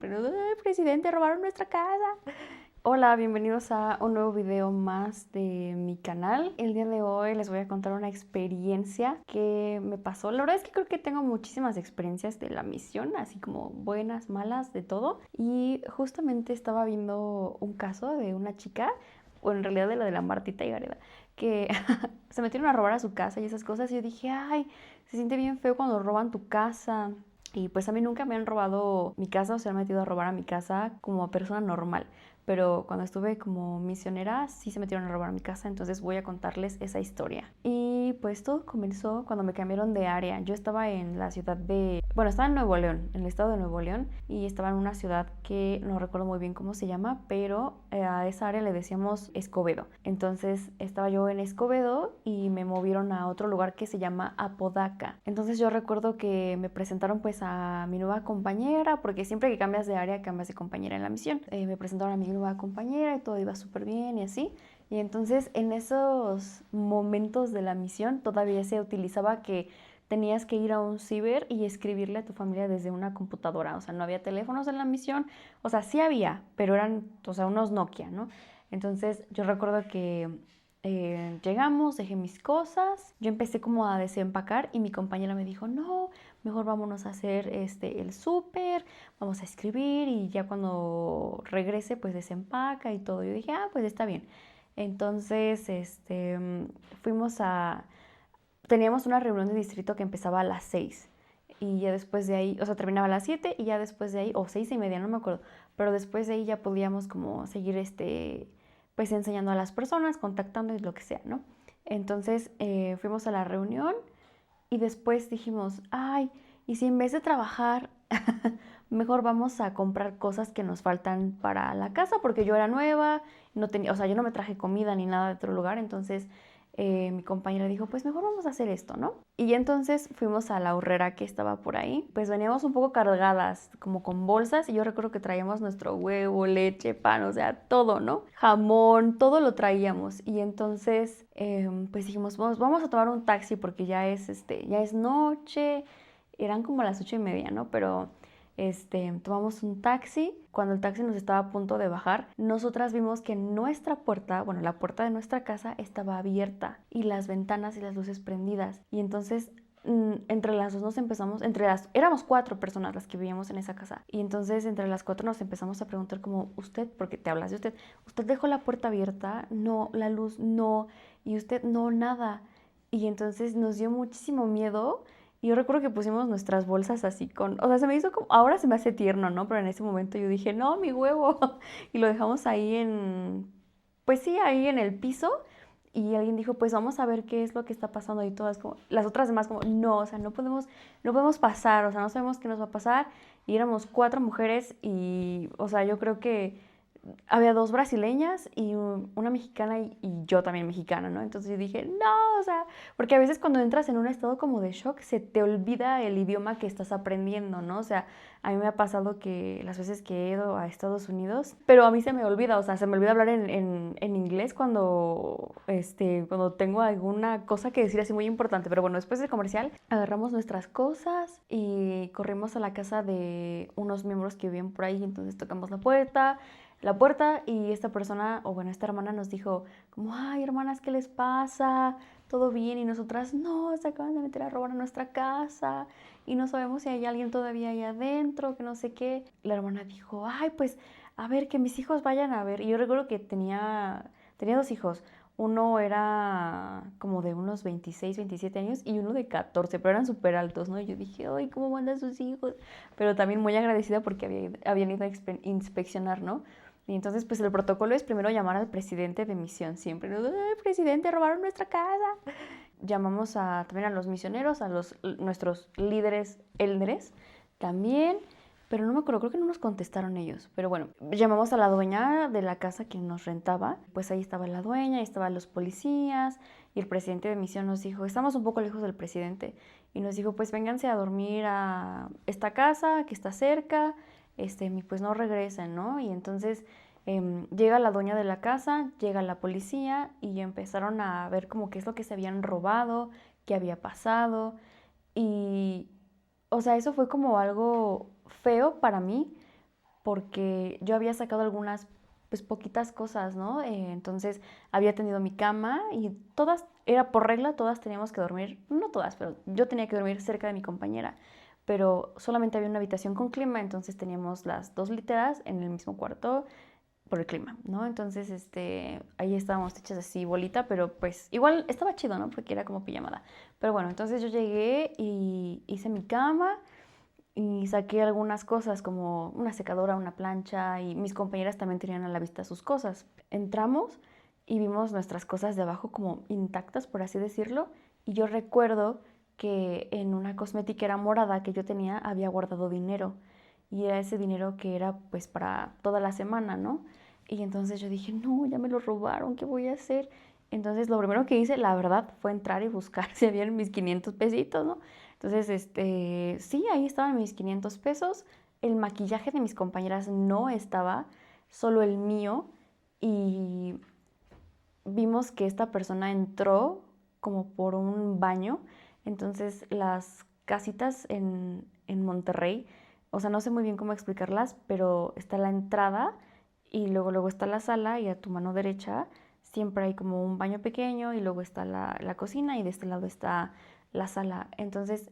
Pero, ¡ay, presidente, robaron nuestra casa! Hola, bienvenidos a un nuevo video más de mi canal. El día de hoy les voy a contar una experiencia que me pasó. La verdad es que creo que tengo muchísimas experiencias de la misión, así como buenas, malas, de todo. Y justamente estaba viendo un caso de una chica, o en realidad de la de la Martita y Gareda, que se metieron a robar a su casa y esas cosas. Y yo dije, ay, se siente bien feo cuando roban tu casa. Y pues a mí nunca me han robado mi casa o se han metido a robar a mi casa como persona normal. Pero cuando estuve como misionera sí se metieron a robar mi casa, entonces voy a contarles esa historia. Y pues todo comenzó cuando me cambiaron de área. Yo estaba en la ciudad de... Bueno, estaba en Nuevo León, en el estado de Nuevo León, y estaba en una ciudad que no recuerdo muy bien cómo se llama, pero a esa área le decíamos Escobedo. Entonces estaba yo en Escobedo y me movieron a otro lugar que se llama Apodaca. Entonces yo recuerdo que me presentaron pues a mi nueva compañera, porque siempre que cambias de área cambias de compañera en la misión. Me presentaron a mi nueva compañera y todo iba súper bien y así. Y entonces en esos momentos de la misión todavía se utilizaba que tenías que ir a un ciber y escribirle a tu familia desde una computadora. O sea, no había teléfonos en la misión. O sea, sí había, pero eran, o sea, unos Nokia, ¿no? Entonces yo recuerdo que llegamos, dejé mis cosas, yo empecé como a desempacar y mi compañera me dijo, no, mejor vámonos a hacer el súper, vamos a escribir y ya cuando regrese pues desempaca y todo. Yo dije, ah, pues está bien. Entonces, fuimos a... Teníamos una reunión de distrito que empezaba a las 6 y ya después de ahí, o sea, terminaba a las 7 y ya después de ahí, o 6:30, no me acuerdo, pero después de ahí ya podíamos como seguir pues enseñando a las personas, contactando y lo que sea, ¿no? Entonces fuimos a la reunión y después dijimos, ay, ¿y si en vez de trabajar, mejor vamos a comprar cosas que nos faltan para la casa? Porque yo era nueva, no tenía, o sea, yo no me traje comida ni nada de otro lugar, entonces mi compañera dijo, pues mejor vamos a hacer esto, ¿no? Y entonces fuimos a la horrera que estaba por ahí, pues veníamos un poco cargadas, como con bolsas, y yo recuerdo que traíamos nuestro huevo, leche, pan, o sea, todo, ¿no? Jamón, todo lo traíamos. Y entonces, pues dijimos, vamos a tomar un taxi porque ya es noche, eran como las 8:30, ¿no? Pero tomamos un taxi. Cuando el taxi nos estaba a punto de bajar, nosotras vimos que nuestra puerta, bueno, la puerta de nuestra casa estaba abierta y las ventanas y las luces prendidas. Y entonces entre las dos nos empezamos, éramos 4 personas las que vivíamos en esa casa. Y entonces entre las 4 nos empezamos a preguntar como, usted, porque te hablas de usted dejó la puerta abierta, no, la luz, no, y usted, no, nada. Y entonces nos dio muchísimo miedo. Y yo recuerdo que pusimos nuestras bolsas así con, o sea, se me hizo como, ahora se me hace tierno, ¿no? Pero en ese momento yo dije, no, mi huevo. Y lo dejamos ahí pues sí, ahí en el piso. Y alguien dijo, pues vamos a ver qué es lo que está pasando. Y todas como, las otras demás como, no, o sea, no podemos pasar, o sea, no sabemos qué nos va a pasar. Y éramos 4 mujeres y, o sea, yo creo que había 2 brasileñas y una mexicana y yo también mexicana, ¿no? Entonces yo dije, no, o sea, porque a veces cuando entras en un estado como de shock se te olvida el idioma que estás aprendiendo, ¿no? O sea, a mí me ha pasado que las veces que he ido a Estados Unidos, pero a mí se me olvida, o sea, se me olvida hablar en inglés cuando tengo alguna cosa que decir así muy importante. Pero bueno, después del comercial agarramos nuestras cosas y corrimos a la casa de unos miembros que vivían por ahí, entonces tocamos la puerta y esta persona, o bueno, esta hermana nos dijo como, ay, hermanas, ¿qué les pasa? ¿Todo bien? Y nosotras, no, se acaban de meter a robar a nuestra casa y no sabemos si hay alguien todavía ahí adentro, que no sé qué. La hermana dijo, ay, pues, a ver, que mis hijos vayan a ver. Y yo recuerdo que tenía 2 hijos. Uno era como de unos 26, 27 años y uno de 14, pero eran súper altos, ¿no? Y yo dije, ay, ¿cómo mandan sus hijos? Pero también muy agradecida porque habían ido a inspeccionar, ¿no? Y entonces, pues el protocolo es primero llamar al presidente de misión, siempre, ¿no? ¡Ay, presidente, robaron nuestra casa! Llamamos también a los misioneros, nuestros líderes élderes también, pero no me acuerdo, creo que no nos contestaron ellos. Pero bueno, llamamos a la dueña de la casa que nos rentaba, pues ahí estaba la dueña, ahí estaban los policías, y el presidente de misión nos dijo, estamos un poco lejos del presidente, y nos dijo, pues vénganse a dormir a esta casa que está cerca, y pues no regresen, ¿no? Y entonces llega la dueña de la casa, llega la policía y empezaron a ver como qué es lo que se habían robado, qué había pasado. Y, o sea, eso fue como algo feo para mí porque yo había sacado algunas, pues poquitas cosas, ¿no? Entonces había tenido mi cama y todas, era por regla, todas teníamos que dormir, no todas, pero yo tenía que dormir cerca de mi compañera, pero solamente había una habitación con clima, entonces teníamos las dos literas en el mismo cuarto por el clima, ¿no? Entonces, ahí estábamos hechas así bolita, pero pues igual estaba chido, ¿no? Porque era como pijamada. Pero bueno, entonces yo llegué y hice mi cama y saqué algunas cosas como una secadora, una plancha y mis compañeras también tenían a la vista sus cosas. Entramos y vimos nuestras cosas de abajo como intactas, por así decirlo, y yo recuerdo que en una cosmetiquera morada que yo tenía había guardado dinero y era ese dinero que era pues para toda la semana, ¿no? Y entonces yo dije, no, ya me lo robaron, ¿qué voy a hacer? Entonces lo primero que hice, la verdad, fue entrar y buscar si habían mis 500 pesitos, ¿no? Entonces, sí, ahí estaban mis 500 pesos. El maquillaje de mis compañeras no estaba, solo el mío. Y vimos que esta persona entró como por un baño. Entonces, las casitas en Monterrey, o sea, no sé muy bien cómo explicarlas, pero está la entrada y luego está la sala y a tu mano derecha siempre hay como un baño pequeño y luego está la cocina y de este lado está la sala. Entonces,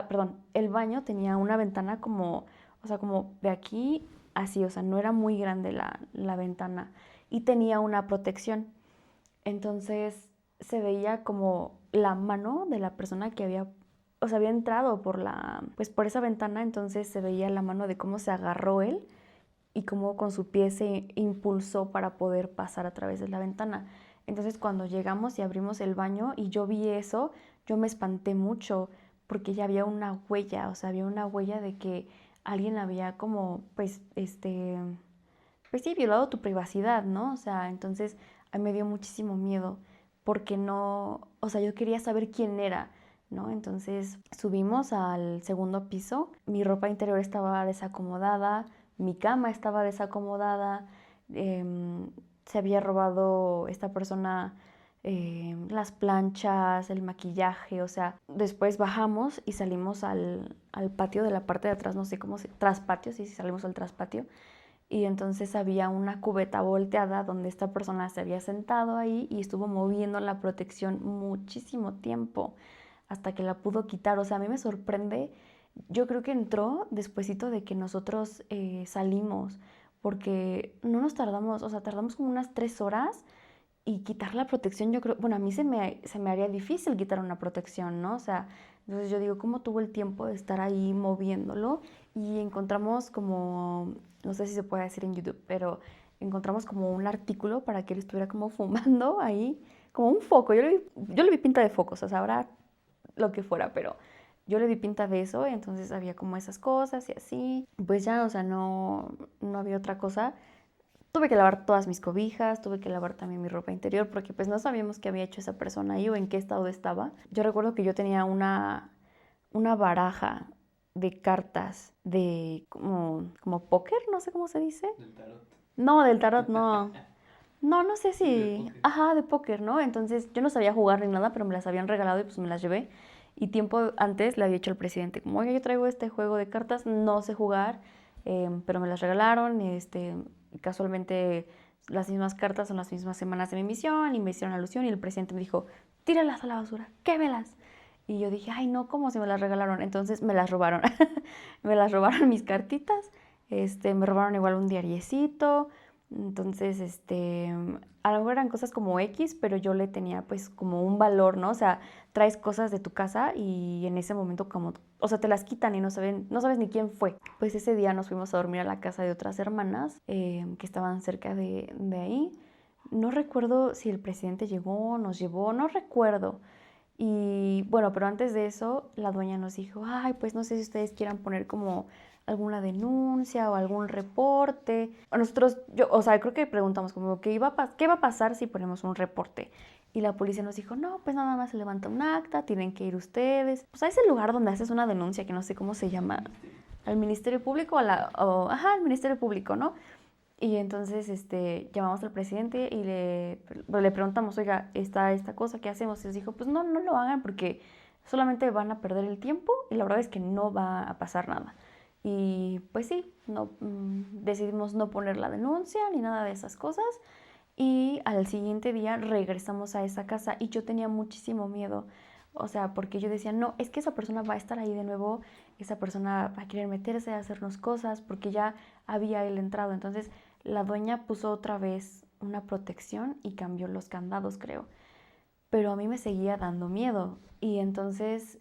perdón, el baño tenía una ventana como, o sea, como de aquí así, o sea, no era muy grande la ventana y tenía una protección. Entonces se veía como la mano de la persona que había, o sea, había entrado pues por esa ventana, entonces se veía la mano de cómo se agarró él y cómo con su pie se impulsó para poder pasar a través de la ventana. Entonces cuando llegamos y abrimos el baño y yo vi eso, yo me espanté mucho porque ya había una huella, o sea, había una huella de que alguien había como, pues sí, violado tu privacidad, ¿no? O sea, entonces a mí me dio muchísimo miedo porque no, o sea, yo quería saber quién era, ¿no? Entonces subimos al segundo piso, mi ropa interior estaba desacomodada, mi cama estaba desacomodada, se había robado esta persona las planchas, el maquillaje, o sea, después bajamos y salimos al patio de la parte de atrás, no sé cómo se, traspatio, sí, sí, salimos al traspatio y entonces había una cubeta volteada donde esta persona se había sentado ahí y estuvo moviendo la protección muchísimo tiempo hasta que la pudo quitar. O sea, a mí me sorprende, yo creo que entró despuesito de que nosotros salimos, porque no nos tardamos, o sea, tardamos como unas 3 horas y quitar la protección, yo creo, bueno, a mí se me haría difícil quitar una protección, ¿no? O sea, entonces yo digo, ¿cómo tuvo el tiempo de estar ahí moviéndolo? Y encontramos como, no sé si se puede decir en YouTube, pero encontramos como un artículo para que él estuviera como fumando ahí, como un foco. Yo le vi pinta de focos, o sea, habrá lo que fuera, pero yo le vi pinta de eso, y entonces había como esas cosas y así. Pues ya, o sea, no había otra cosa. Tuve que lavar todas mis cobijas, tuve que lavar también mi ropa interior porque pues no sabíamos qué había hecho esa persona ahí o en qué estado estaba. Yo recuerdo que yo tenía una baraja de cartas de como póker, no sé cómo se dice. Del tarot. No, del tarot no. No, no sé Sí, de si... póker. Ajá, de póker, ¿no? Entonces yo no sabía jugar ni nada, pero me las habían regalado y pues me las llevé. Y tiempo antes le había dicho al presidente, como, oiga, yo traigo este juego de cartas, no sé jugar, pero me las regalaron. Casualmente las mismas cartas son las mismas semanas de mi misión y me hicieron alusión y el presidente me dijo, tíralas a la basura, quémelas. Y yo dije, ay, no, ¿cómo si me las regalaron? Entonces me las robaron. Me las robaron mis cartitas, me robaron igual un diariecito. Entonces, a lo mejor eran cosas como X, pero yo le tenía pues como un valor, ¿no? O sea, traes cosas de tu casa y en ese momento como, o sea, te las quitan y no sabes ni quién fue. Pues ese día nos fuimos a dormir a la casa de otras hermanas que estaban cerca de ahí. No recuerdo si el presidente llegó, nos llevó, no recuerdo. Y bueno, pero antes de eso, la dueña nos dijo, ay, pues no sé si ustedes quieran poner como alguna denuncia o algún reporte. Nosotros, o sea, creo que preguntamos como, ¿qué va a pasar si ponemos un reporte? Y la policía nos dijo, no, pues nada más se levanta un acta, tienen que ir ustedes. Pues a ese lugar donde haces una denuncia, que no sé cómo se llama, Ministerio. al Ministerio Público, ajá, al Ministerio Público, ¿no? Y entonces llamamos al presidente y le preguntamos, oiga, está esta cosa, ¿qué hacemos? Y nos dijo, pues no lo hagan porque solamente van a perder el tiempo y la verdad es que no va a pasar nada. Y pues sí, no, decidimos no poner la denuncia ni nada de esas cosas. Y al siguiente día regresamos a esa casa y yo tenía muchísimo miedo. O sea, porque yo decía, no, es que esa persona va a estar ahí de nuevo, esa persona va a querer meterse a hacernos cosas, porque ya había él entrado. Entonces la dueña puso otra vez una protección y cambió los candados, creo. Pero a mí me seguía dando miedo. Y entonces,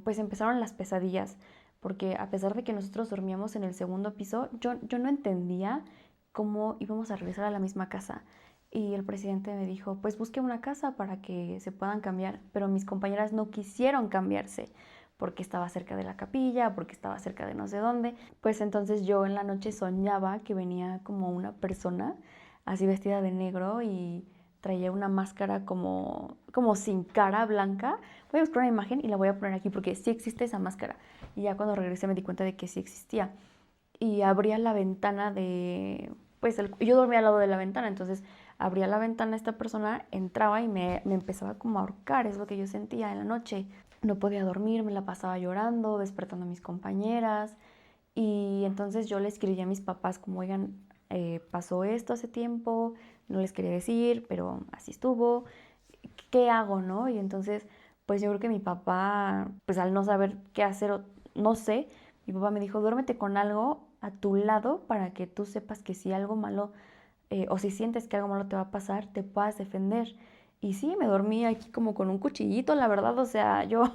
pues empezaron las pesadillas, porque a pesar de que nosotros dormíamos en el segundo piso, yo no entendía cómo íbamos a regresar a la misma casa. Y el presidente me dijo, pues busque una casa para que se puedan cambiar, pero mis compañeras no quisieron cambiarse porque estaba cerca de la capilla, porque estaba cerca de no sé dónde. Pues entonces yo en la noche soñaba que venía como una persona así vestida de negro y traía una máscara como sin cara blanca. Voy a buscar una imagen y la voy a poner aquí porque sí existe esa máscara. Y ya cuando regresé me di cuenta de que sí existía. Y abría la ventana de... Pues yo dormía al lado de la ventana, entonces abría la ventana esta persona, entraba y me empezaba como a ahorcar, es lo que yo sentía en la noche. No podía dormir, me la pasaba llorando, despertando a mis compañeras. Y entonces yo le escribí a mis papás como, oigan, pasó esto hace tiempo, no les quería decir, pero así estuvo, ¿qué hago, no? Y entonces, pues yo creo que mi papá, pues al no saber qué hacer, no sé, mi papá me dijo, duérmete con algo a tu lado para que tú sepas que si algo malo, o si sientes que algo malo te va a pasar, te puedas defender. Y sí, me dormí aquí como con un cuchillito, la verdad, o sea, yo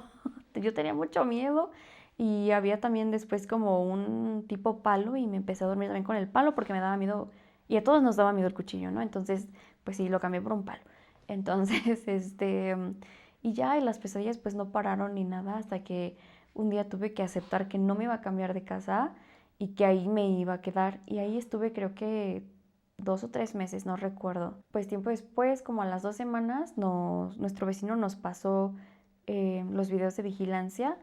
tenía mucho miedo y había también después como un tipo palo y me empecé a dormir también con el palo porque me daba miedo y a todos nos daba miedo el cuchillo, ¿no? Entonces, pues sí, lo cambié por un palo. Entonces, y ya, y las pesadillas pues no pararon ni nada hasta que un día tuve que aceptar que no me iba a cambiar de casa y que ahí me iba a quedar. Y ahí estuve creo que 2 o 3 meses, no recuerdo. Pues tiempo después, como a las 2 semanas, nuestro vecino nos pasó los videos de vigilancia.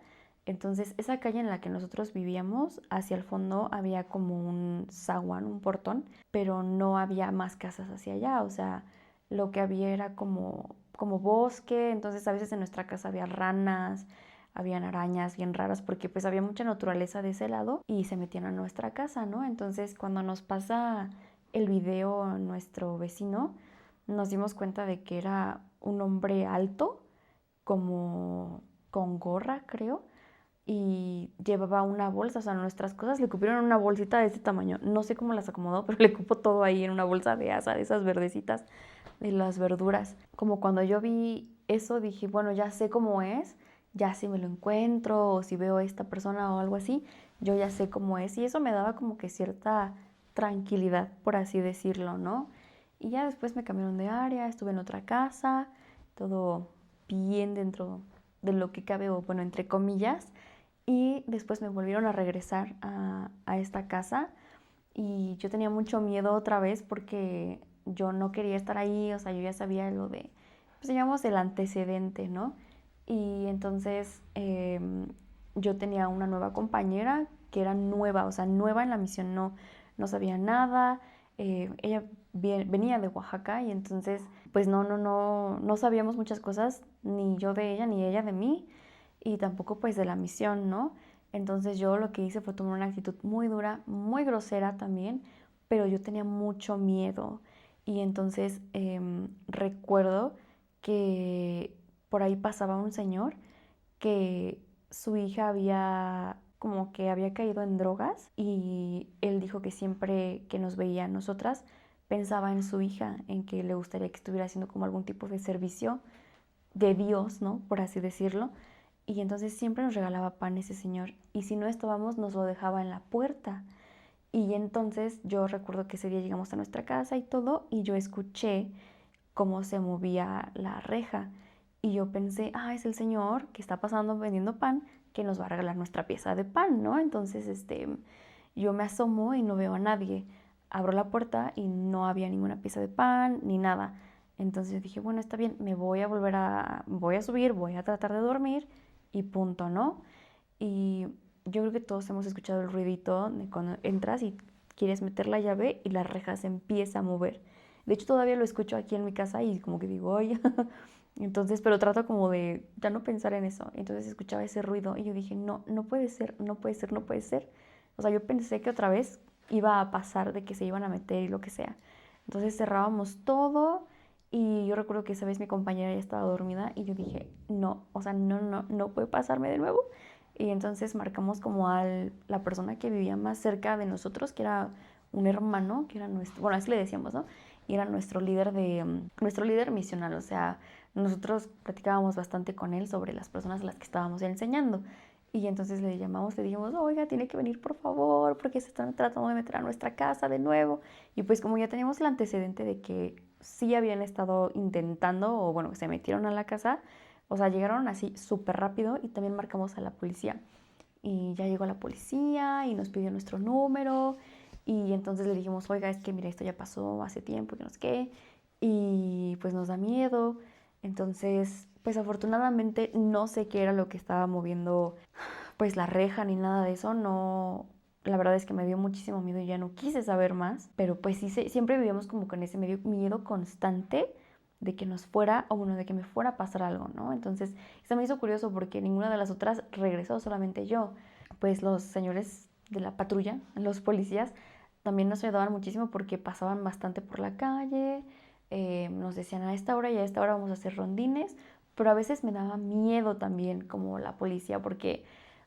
Entonces, esa calle en la que nosotros vivíamos, hacia el fondo había como un zaguán, un portón, pero no había más casas hacia allá. O sea, lo que había era como bosque. Entonces, a veces en nuestra casa había ranas, habían arañas bien raras, porque pues había mucha naturaleza de ese lado y se metían a nuestra casa, ¿no? Entonces, cuando nos pasa el video a nuestro vecino, nos dimos cuenta de que era un hombre alto, como con gorra, creo, y llevaba una bolsa, o sea, nuestras cosas le cupieron en una bolsita de este tamaño. No sé cómo las acomodó, pero le cupo todo ahí en una bolsa de asa, de esas verdecitas, de las verduras. Como cuando yo vi eso, dije, bueno, ya sé cómo es, ya si me lo encuentro o si veo a esta persona o algo así, yo ya sé cómo es. Y eso me daba como que cierta tranquilidad, por así decirlo, ¿no? Y ya después me cambiaron de área, estuve en otra casa, todo bien dentro de lo que cabe, o bueno, entre comillas. Y después me volvieron a regresar a esta casa y yo tenía mucho miedo otra vez porque yo no quería estar ahí, o sea, yo ya sabía lo de, pues digamos, el antecedente, ¿no? Y entonces yo tenía una nueva compañera que era nueva, o sea, nueva en la misión, no sabía nada. Ella venía de Oaxaca y entonces, pues no sabíamos muchas cosas, ni yo de ella, ni ella de mí, y tampoco pues de la misión, ¿no? Entonces yo lo que hice fue tomar una actitud muy dura, muy grosera también, pero yo tenía mucho miedo. Y entonces recuerdo que por ahí pasaba un señor que su hija había como que había caído en drogas y él dijo que siempre que nos veía a nosotras pensaba en su hija, en que le gustaría que estuviera haciendo como algún tipo de servicio de Dios, ¿no? Por así decirlo. Y entonces siempre nos regalaba pan ese señor. Y si no estábamos, nos lo dejaba en la puerta. Y entonces yo recuerdo que ese día llegamos a nuestra casa y todo, y yo escuché cómo se movía la reja. Y yo pensé, es el señor que está pasando vendiendo pan, que nos va a regalar nuestra pieza de pan, ¿no? Entonces, yo me asomo y no veo a nadie. Abro la puerta y no había ninguna pieza de pan ni nada. Entonces dije, bueno, está bien, voy a subir, voy a tratar de dormir y punto, ¿no? Y yo creo que todos hemos escuchado el ruidito de cuando entras y quieres meter la llave y la reja se empieza a mover. De hecho, todavía lo escucho aquí en mi casa y como que digo, oye, entonces, pero trato como de ya no pensar en eso. Entonces escuchaba ese ruido y yo dije, no, no puede ser, no puede ser, no puede ser. O sea, yo pensé que otra vez iba a pasar de que se iban a meter y lo que sea. Entonces cerrábamos todo y yo recuerdo que esa vez mi compañera ya estaba dormida y yo dije, no, o sea, no puede pasarme de nuevo. Y entonces marcamos como a la persona que vivía más cerca de nosotros, que era un hermano, que era nuestro, bueno, así le decíamos, ¿no? Y era nuestro líder nuestro líder misional, o sea, nosotros platicábamos bastante con él sobre las personas a las que estábamos enseñando. Y entonces le llamamos, le dijimos, oiga, tiene que venir por favor, porque se están tratando de meter a nuestra casa de nuevo. Y pues como ya teníamos el antecedente de que sí habían estado intentando, o bueno, se metieron a la casa, o sea, llegaron así súper rápido y también marcamos a la policía. Y ya llegó la policía y nos pidió nuestro número. Y entonces le dijimos, oiga, es que mira, esto ya pasó hace tiempo, que no sé qué. Y pues nos da miedo. Entonces, pues afortunadamente no sé qué era lo que estaba moviendo pues la reja ni nada de eso. No, la verdad es que me dio muchísimo miedo y ya no quise saber más. Pero pues sí, siempre vivíamos como con ese miedo constante de que nos fuera, o bueno, de que me fuera a pasar algo, ¿no? Entonces, eso me hizo curioso porque ninguna de las otras regresó, solamente yo. Pues los señores de la patrulla, los policías, también nos ayudaban muchísimo porque pasaban bastante por la calle, nos decían a esta hora y a esta hora vamos a hacer rondines, pero a veces me daba miedo también como la policía porque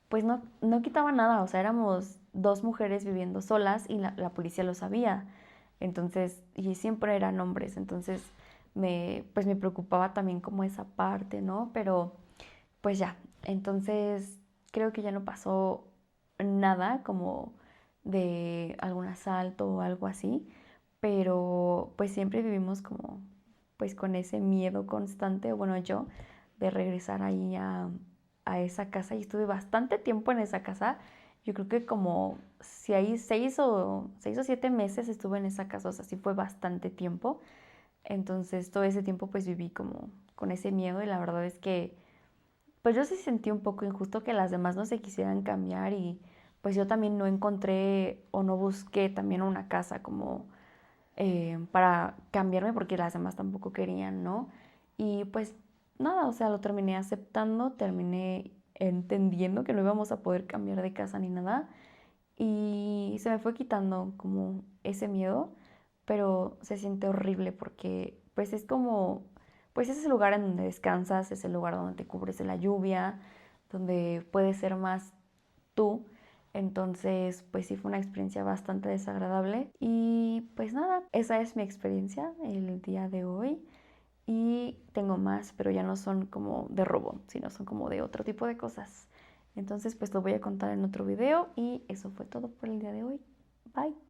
pues no quitaba nada, o sea, éramos dos mujeres viviendo solas y la policía lo sabía, entonces, y siempre eran hombres, entonces pues me preocupaba también como esa parte, ¿no? Pero pues ya, entonces creo que ya no pasó nada como de algún asalto o algo así, pero pues siempre vivimos como pues con ese miedo constante, bueno yo, de regresar ahí a esa casa y estuve bastante tiempo en esa casa, yo creo que como si ahí 6 o 7 meses estuve en esa casa, o sea, sí fue bastante tiempo, entonces todo ese tiempo pues viví como con ese miedo y la verdad es que pues yo sí sentí un poco injusto que las demás no se quisieran cambiar y pues yo también no encontré o no busqué también una casa como para cambiarme porque las demás tampoco querían, ¿no? Y pues nada, o sea, lo terminé aceptando, terminé entendiendo que no íbamos a poder cambiar de casa ni nada y se me fue quitando como ese miedo, pero se siente horrible porque pues es como, pues es el lugar en donde descansas, es el lugar donde te cubres de la lluvia, donde puedes ser más tú. Entonces, pues sí fue una experiencia bastante desagradable. Y pues nada, esa es mi experiencia el día de hoy. Y tengo más, pero ya no son como de robo, sino son como de otro tipo de cosas. Entonces, pues lo voy a contar en otro video y eso fue todo por el día de hoy. Bye.